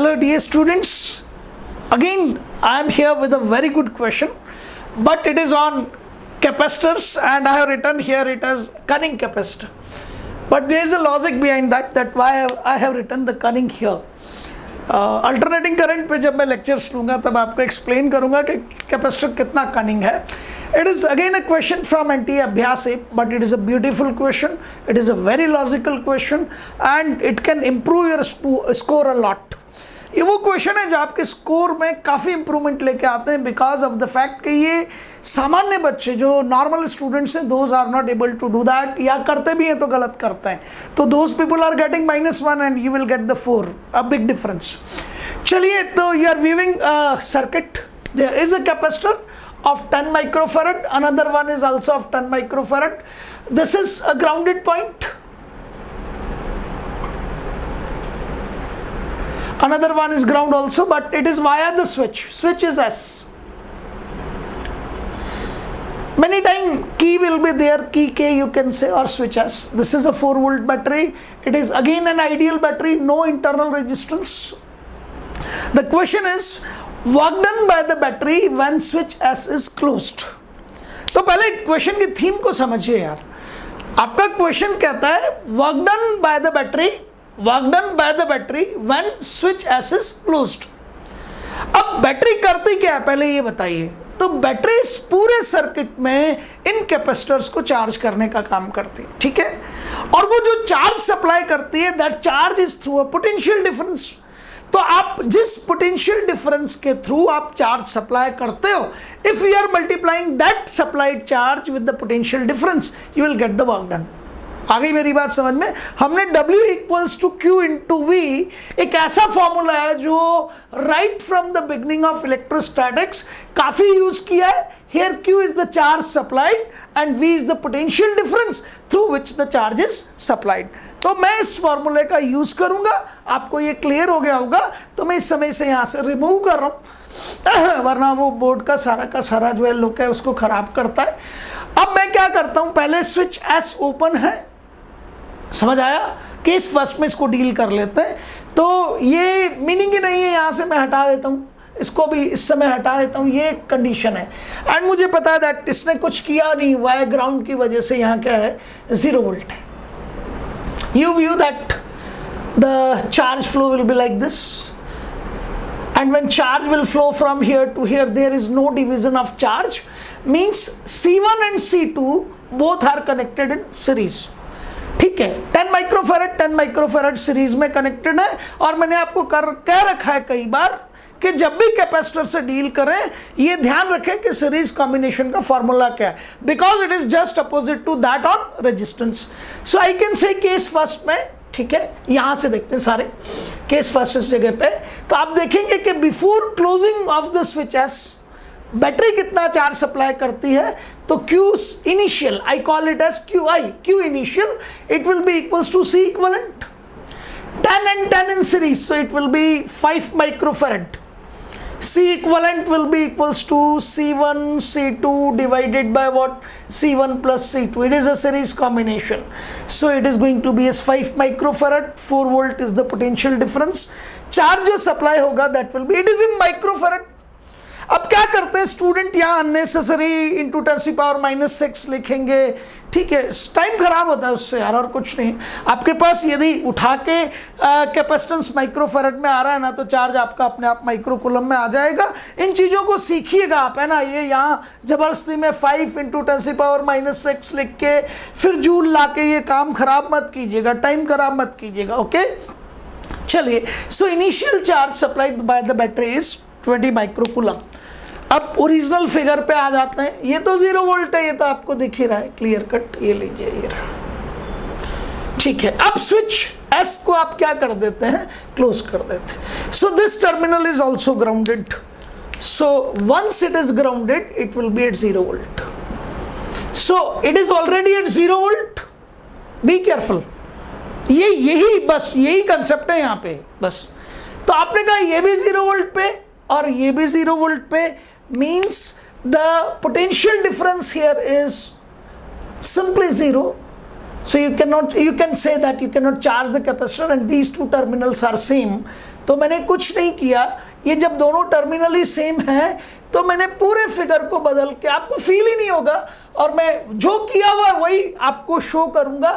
Hello dear students, again I am here with a very good question, but it is on capacitors and I have written here it as cunning capacitor. But there is a logic behind that why I have written the cunning here. Alternating current पे जब मैं lectures लूँगा तब आपको explain करूँगा कि capacitor कितना cunning है. It is again a question from NT अभ्यास app, but it is a beautiful question. It is a very logical question and it can improve your score a lot. ये वो question है जो आपके score में काफ़ी improvement लेके आते हैं बिकॉज ऑफ द फैक्ट कि ये सामान्य बच्चे जो नॉर्मल स्टूडेंट्स हैं those are not able to do that, या करते भी हैं तो गलत करते हैं. तो those people are getting -1 and you will get the 4, a big difference. चलिए, तो you are viewing circuit. There is a capacitor of 10 microfarad, another one is also of 10 microfarad. This is a grounded point, another one is ground also, but it is via the switch is S. Many time key will be there, key K you can say, or switch S. This is a 4-volt battery. It is again an ideal battery, no internal resistance. The question is work done by the battery when switch S is closed. तो पहले question की theme को समझिए यार. आपका question कहता है work done by the battery when switch S is closed. अब बैटरी करती क्या है पहले ये बताइए. तो बैटरी इस पूरे सर्किट में इन कैपेसिटर्स को चार्ज करने का काम करती है, ठीक है. और वो जो चार्ज सप्लाई करती है that charge is through a potential difference. तो आप जिस पोटेंशियल डिफरेंस के थ्रू आप चार्ज सप्लाई करते हो, if you are multiplying that supplied charge with the potential difference you will get the work done. आ गई मेरी बात समझ में. हमने W equals to Q into V एक ऐसा फॉर्मूला है जो right from the beginning of electrostatics काफी यूज किया है. Here Q is the charge supplied and V is the potential difference through which the charge is supplied. तो मैं इस फॉर्मूले का यूज करूंगा. आपको ये क्लियर हो गया होगा. तो मैं इस समय से यहाँ से रिमूव कर रहा हूँ वरना वो बोर्ड का सारा जो है लुक है उसको खराब करता है. अब मैं क्या करता हूँ, पहले स्विच S ओपन है, समझ आया. केस फर्स्ट में इसको डील कर लेते हैं. तो ये मीनिंग ही नहीं है, यहाँ से मैं हटा देता हूँ, इसको भी इस समय हटा देता हूँ. ये कंडीशन है एंड मुझे पता है दैट इसने कुछ किया नहीं हुआ है. ग्राउंड की वजह से यहाँ क्या है 0 वोल्ट है. You view that the charge flow will be like this, and when charge will flow from here to here, there is no division of charge, means C1 and C2 both are connected in series. ठीक है, 10 microfarad series में connected है. और मैंने आपको कह रखा है कई बार कि जब भी कैपेसिटर से डील करें ये ध्यान रखें कि सीरीज कॉम्बिनेशन का फॉर्मूला क्या है, because it is just opposite to that on resistance. So I can say case first में, ठीक है, यहां से देखते हैं सारे केस फर्स्ट इस जगह पे. तो आप देखेंगे कि before closing of the switch S battery कितना चार्ज सप्लाई करती है. तो Q initial, I call it as Q initial, it will be equals to C equivalent. 10 and 10 in series, so it will be 5 microfarad. C equivalent will be equals to C1 C2 divided by what? C1 plus C2. It is a series combination, so it is going to be as 5 microfarad. 4 volt is the potential difference. Charge जो supply होगा that will be, it is in microfarad. अब क्या करते हैं student, यहाँ unnecessary into 10⁻⁻6 लिखेंगे, ठीक है, टाइम खराब होता है उससे यार, और कुछ नहीं. आपके पास यदि उठा के कैपेसिटेंस माइक्रोफैरड में आ रहा है ना, तो चार्ज आपका अपने आप माइक्रोकूलम में आ जाएगा. इन चीज़ों को सीखिएगा आप, है ना. ये यहाँ ज़बरदस्ती में 5 इंटू 10⁻⁻6 लिख के फिर जूल ला के ये काम खराब मत कीजिएगा, टाइम खराब मत कीजिएगा. ओके, चलिए. So initial charge supplied by the battery is 20 microcoulomb. अब ओरिजिनल फिगर पे आ जाते हैं. ये तो 0 वोल्ट है, ये तो आपको दिख ही रहा है क्लियर कट. ये लीजिए, ये रहा, ठीक है. अब स्विच S को आप क्या कर देते हैं, क्लोज कर देते हैं. So this terminal is also grounded. So once it is grounded it will be at 0 volt. So it is already at 0 volt. Be careful. यही कंसेप्ट है यहाँ पे बस. तो आपने कहा ये भी 0 वोल्ट पे और ये भी 0 वोल्ट पे, means the potential difference here is simply 0. So you can say that you cannot charge the capacitor and these two terminals are same. तो मैंने कुछ नहीं किया, ये जब दोनों टर्मिनल ही सेम है तो मैंने पूरे फिगर को बदल के, आपको फील ही नहीं होगा और मैं जो किया हुआ वही आपको शो करूंगा।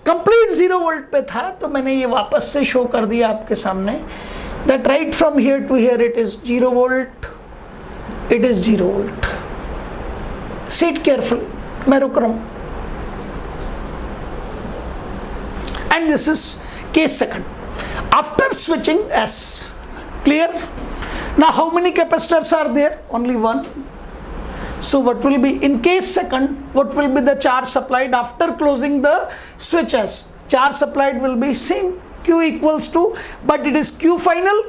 कंप्लीट 0 वोल्ट पे था तो मैंने ये वापस से शो कर दिया आपके सामने, that right from here to here it is 0 volt, it is 0 volt. See it careful, मैं रुक रहा हूं। And this is case second. After switching S, clear? Now how many capacitors are there? Only one. So what will be in case second, what will be the charge supplied after closing the switch S? Charge supplied will be same, Q equals to, but it is Q final,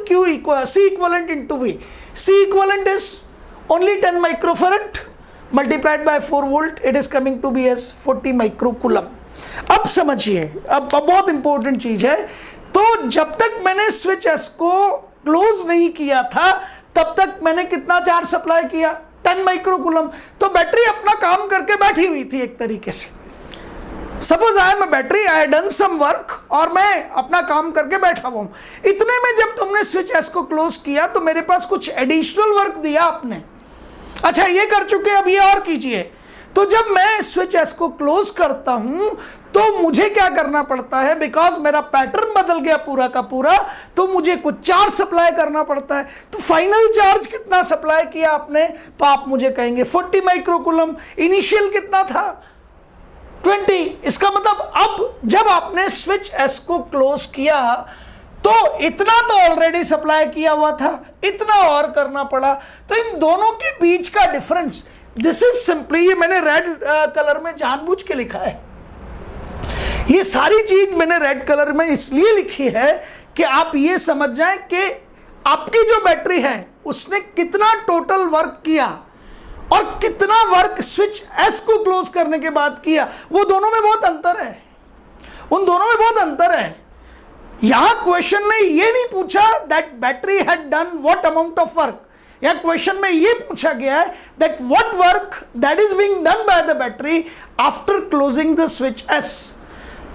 C equivalent into V. C equivalent is only 10 microfarad multiplied by 4 volt, it is coming to be as 40 microcoulomb. अब समझिए, अब बहुत important चीज है, तो जब तक मैंने स्विच एस को क्लोज नहीं किया था तब तक मैंने कितना चार्ज सप्लाई किया? 10 माइक्रोकूलम। तो बैटरी अपना काम करके बैठी हुई थी एक तरीके से। Suppose I am a battery, I done some work और मैं अपना काम करके बैठा हुआ हूं। इतने में जब तुमने स्विच एस को क्लोज किया तो मेरे पास कुछ एडिशनल वर्क दिया आपने। अच्छा ये कर चुके, अब ये और कीजिए। तो जब मैं स्विच एस को क्लोज करता हूं तो मुझे क्या करना पड़ता है, बिकॉज मेरा पैटर्न बदल गया पूरा का पूरा, तो मुझे कुछ चार्ज सप्लाई करना पड़ता है। तो फाइनल चार्ज कितना सप्लाई किया आपने? तो आप मुझे कहेंगे 40 माइक्रोकूलम। इनिशियल कितना था? 20। इसका मतलब अब जब आपने स्विच एस को क्लोज किया तो इतना तो ऑलरेडी सप्लाई किया हुआ था, इतना और करना पड़ा। तो इन दोनों के बीच का डिफरेंस, दिस इज सिंपली, ये मैंने रेड कलर में जानबूझ के लिखा है। ये सारी चीज मैंने रेड कलर में इसलिए लिखी है कि आप ये समझ जाएं कि आपकी जो बैटरी है उसने कितना टोटल वर्क किया और कितना वर्क स्विच एस को क्लोज करने के बाद किया। वो दोनों में बहुत अंतर है, उन दोनों में बहुत अंतर है। यहां क्वेश्चन में ये नहीं पूछा that battery had done what amount of work, या क्वेश्चन में ये पूछा गया है that what work that is being done by the battery after closing the switch S.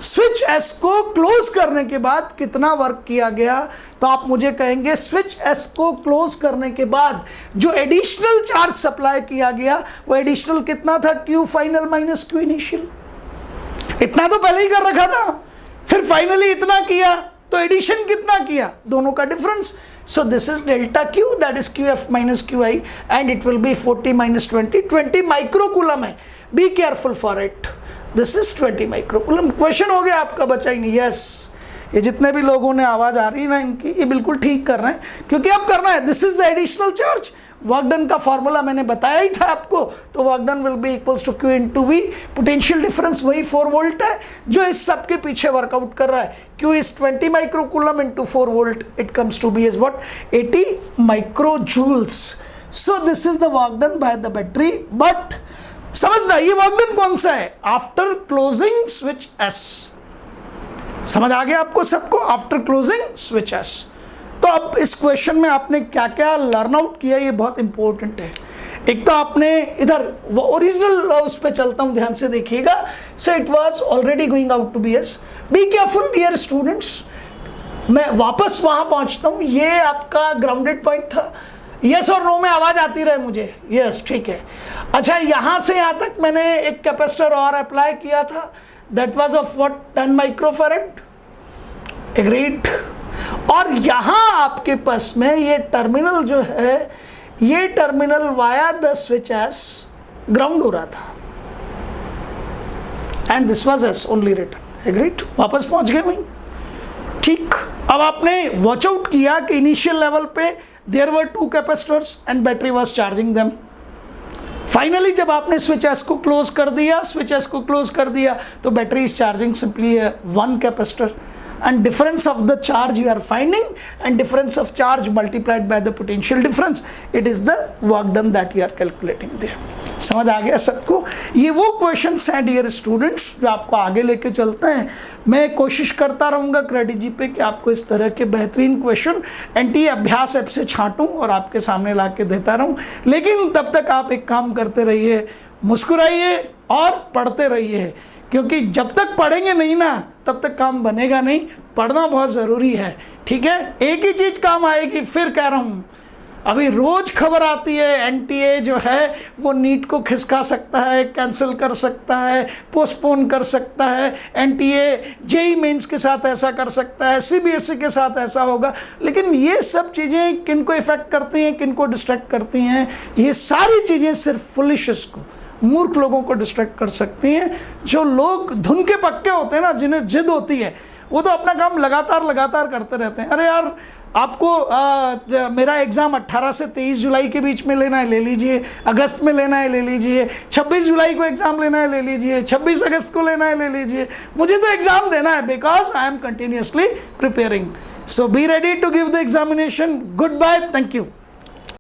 Switch S को क्लोज करने के बाद कितना वर्क किया गया? तो आप मुझे कहेंगे स्विच एस को क्लोज करने के बाद जो एडिशनल चार्ज सप्लाई किया गया वो एडिशनल कितना था? Q final minus Q initial. इतना तो पहले ही कर रखा था, फिर फाइनली इतना किया, तो एडिशन कितना किया? दोनों का difference. So this is delta Q, that is QF minus QI, and it will be 40 minus 20. 20 microcoulomb है, be careful for it. This is 20 microcoulomb. Question हो गया आपका, बचा ही नहीं। यस, ये जितने भी लोगों ने आवाज आ रही है ना इनकी, ये बिल्कुल ठीक कर रहे हैं, क्योंकि अब करना है। This is the additional charge. Work done का फॉर्मूला मैंने बताया ही था आपको, तो work done will be equals to Q into V। Potential difference वही 4 वोल्ट है जो इस सब के पीछे वर्कआउट कर रहा है। Q is 20 microcoulomb into 4 volt, it comes to be is what? 80 micro joules. So this is the work done by the battery. But समझना, ये वर्क डन कौन सा है? After closing switch S. समझ आ गया आपको सबको? After closing switch S. तो अब इस क्वेश्चन में आपने क्या क्या लर्न आउट किया, ये बहुत इंपॉर्टेंट है। एक तो आपने इधर ओरिजिनल उस पर चलता हूं, ध्यान से देखिएगा। So it was already going out to be S. Be careful dear students, मैं वापस वहां पहुंचता हूं। ये आपका ग्राउंडेड पॉइंट था। यस और नो में आवाज आती रहे मुझे। यस, ठीक है। अच्छा, यहां से यहां तक मैंने एक कैपेसिटर और अप्लाई किया था, that was of what? 10 microfarad. Agreed. और यहां आपके पास में ये टर्मिनल जो है, ये terminal via the switch S ground हो रहा था, and this was S only return. Agreed. वापस पहुंच गए वहीं, ठीक। अब आपने वॉच आउट किया कि इनिशियल लेवल पे there were 2 capacitors and battery was charging them. Finally जब आपने स्विच एस को क्लोज कर दिया, स्विच एस को क्लोज कर दिया, तो battery is charging simply 1 capacitor, and difference of the charge you are finding, and difference of charge multiplied by the potential difference, it is the work done that you are calculating there. समझ आ गया सबको? ये वो questions हैं dear students जो आपको आगे लेके चलते हैं। मैं कोशिश करता रहूँगा क्रेडिट जी पे कि आपको इस तरह के बेहतरीन क्वेश्चन NTA अभ्यास ऐप से छांटूँ और आपके सामने ला के देता रहूँ। लेकिन तब तक आप एक काम करते रहिए, मुस्कुराइए और पढ़ते रहिए, क्योंकि जब तक पढ़ेंगे नहीं ना तब तक काम बनेगा नहीं। पढ़ना बहुत ज़रूरी है, ठीक है। एक ही चीज़ काम आएगी, फिर कह रहा हूँ अभी रोज खबर आती है एनटीए जो है वो नीट को खिसका सकता है, कैंसिल कर सकता है, पोस्टपोन कर सकता है, एनटीए जेईई मेंस के साथ ऐसा कर सकता है, सीबीएसई के साथ ऐसा होगा। लेकिन ये सब चीज़ें किनको इफेक्ट करती हैं, किनको डिस्ट्रैक्ट करती हैं? ये सारी चीज़ें सिर्फ फुलिशेस को, मूर्ख लोगों को डिस्ट्रैक्ट कर सकती हैं। जो लोग धुन के पक्के होते हैं ना, जिन्हें जिद होती है, वो तो अपना काम लगातार करते रहते हैं। अरे यार आपको मेरा एग्ज़ाम 18 से 23 जुलाई के बीच में लेना है, ले लीजिए। अगस्त में लेना है, ले लीजिए। 26 जुलाई को एग्ज़ाम लेना है, ले लीजिए। 26 अगस्त को लेना है, ले लीजिए। मुझे तो एग्ज़ाम देना है because I am continuously preparing. So be ready to give the examination. Goodbye, thank you.